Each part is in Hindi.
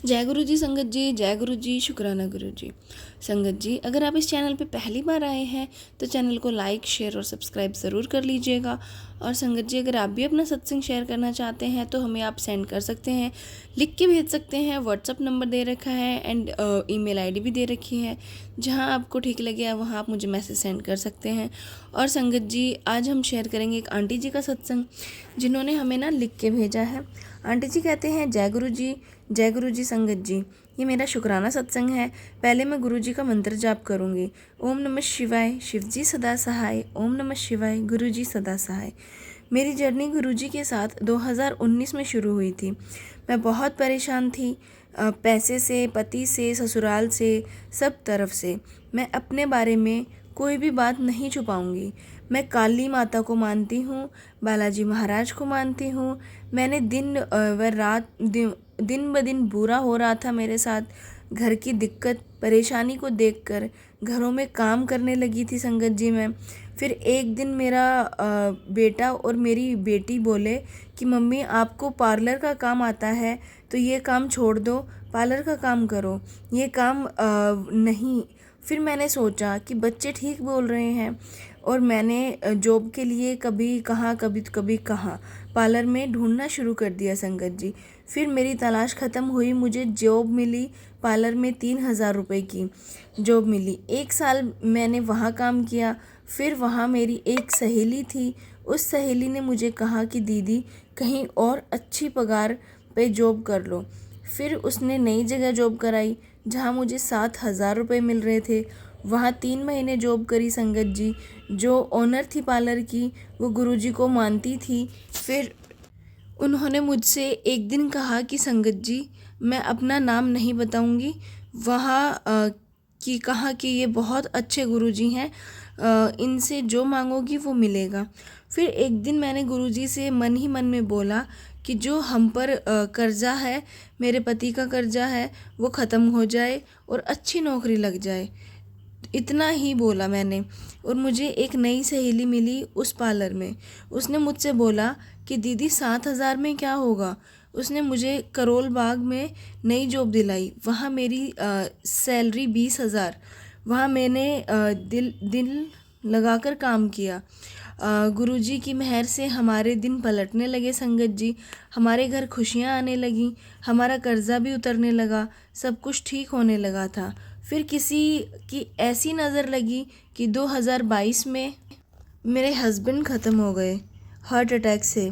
जय गुरु जी संगत जी, जय गुरु जी, शुक्राना गुरु जी। संगत जी, अगर आप इस चैनल पे पहली बार आए हैं तो चैनल को लाइक, शेयर और सब्सक्राइब ज़रूर कर लीजिएगा। और संगत जी, अगर आप भी अपना सत्संग शेयर करना चाहते हैं तो हमें आप सेंड कर सकते हैं, लिख के भेज सकते हैं। व्हाट्सअप नंबर दे रखा है एंड ईमेल आईडी भी दे रखी है। जहाँ आपको ठीक लगे वहाँ आप मुझे मैसेज सेंड कर सकते हैं। और संगत जी, आज हम शेयर करेंगे एक आंटी जी का सत्संग, जिन्होंने हमें ना लिख के भेजा है। आंटी जी कहते हैं, जय गुरु जी, जय गुरु जी संगत जी। ये मेरा शुक्राना सत्संग है। पहले मैं गुरु जी का मंत्र जाप करूँगी। ओम नमः शिवाय, शिव जी सदा सहाय। ओम नमः शिवाय, गुरु जी सदा सहाय। मेरी जर्नी गुरु जी के साथ 2019 में शुरू हुई थी। मैं बहुत परेशान थी, पैसे से, पति से, ससुराल से, सब तरफ से। मैं अपने बारे में कोई भी बात नहीं छुपाऊंगी। मैं काली माता को मानती हूँ, बालाजी महाराज को मानती हूँ। मैंने दिन व रात दिन ब दिन बुरा हो रहा था मेरे साथ। घर की दिक्कत परेशानी को देखकर घरों में काम करने लगी थी संगत जी मैं। फिर एक दिन मेरा बेटा और मेरी बेटी बोले कि मम्मी, आपको पार्लर का काम आता है तो ये काम छोड़ दो, पार्लर का काम करो, ये काम नहीं। फिर मैंने सोचा कि बच्चे ठीक बोल रहे हैं और मैंने जॉब के लिए कभी कहाँ पार्लर में ढूंढना शुरू कर दिया संगत जी। फिर मेरी तलाश ख़त्म हुई, मुझे जॉब मिली पार्लर में। 3,000 रुपये की जॉब मिली। 1 साल मैंने वहाँ काम किया। फिर वहाँ मेरी एक सहेली थी, उस सहेली ने मुझे कहा कि दीदी, कहीं और अच्छी पगार पे जॉब कर लो। फिर उसने नई जगह जॉब कराई जहाँ मुझे 7,000 रुपये मिल रहे थे। वहाँ 3 महीने जॉब करी संगत जी। जो ओनर थी पार्लर की, वो गुरुजी को मानती थी। फिर उन्होंने मुझसे एक दिन कहा कि संगत जी, मैं अपना नाम नहीं बताऊंगी, वहाँ कहा कि ये बहुत अच्छे गुरुजी हैं, इनसे जो मांगोगी वो मिलेगा। फिर एक दिन मैंने गुरुजी से मन ही मन में बोला कि जो हम पर कर्जा है, मेरे पति का कर्जा है, वो ख़त्म हो जाए और अच्छी नौकरी लग जाए। इतना ही बोला मैंने। और मुझे एक नई सहेली मिली उस पार्लर में। उसने मुझसे बोला कि दीदी, 7,000 में क्या होगा। उसने मुझे करोल बाग में नई जॉब दिलाई। वहाँ मेरी सैलरी 20,000। वहाँ मैंने दिल लगाकर काम किया। गुरुजी की मेहर से हमारे दिन पलटने लगे संगत जी। हमारे घर खुशियाँ आने लगीं, हमारा कर्जा भी उतरने लगा, सब कुछ ठीक होने लगा था। फिर किसी की ऐसी नज़र लगी कि 2022 में मेरे हस्बैंड ख़त्म हो गए हार्ट अटैक से,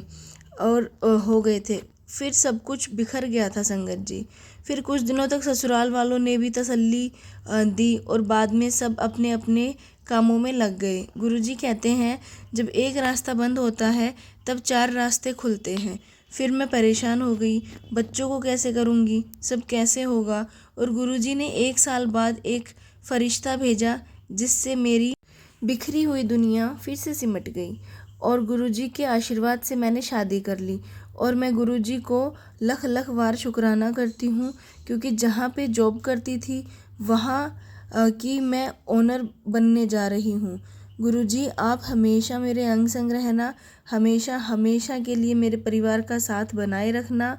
और हो गए थे। फिर सब कुछ बिखर गया था संगत जी। फिर कुछ दिनों तक ससुराल वालों ने भी तसल्ली दी और बाद में सब अपने अपने कामों में लग गए। गुरुजी कहते हैं, जब एक रास्ता बंद होता है तब 4 रास्ते खुलते हैं। फिर मैं परेशान हो गई, बच्चों को कैसे करूँगी, सब कैसे होगा। और गुरुजी ने 1 साल बाद एक फरिश्ता भेजा, जिससे मेरी बिखरी हुई दुनिया फिर से सिमट गई। और गुरुजी के आशीर्वाद से मैंने शादी कर ली। और मैं गुरुजी को लख लख बार शुक्राना करती हूँ, क्योंकि जहाँ पे जॉब करती थी वहाँ की मैं ओनर बनने जा रही हूँ। गुरुजी, आप हमेशा मेरे अंग संग रहना, हमेशा हमेशा के लिए मेरे परिवार का साथ बनाए रखना।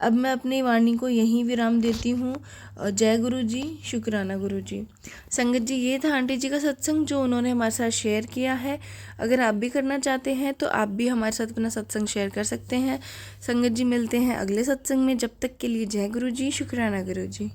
अब मैं अपनी वाणी को यहीं विराम देती हूँ। जय गुरु जी, शुक्राना गुरु जी। संगत जी, ये था आंटी जी का सत्संग जो उन्होंने हमारे साथ शेयर किया है। अगर आप भी करना चाहते हैं तो आप भी हमारे साथ अपना सत्संग शेयर कर सकते हैं। संगत जी, मिलते हैं अगले सत्संग में। जब तक के लिए जय गुरु जी, शुक्राना गुरु जी।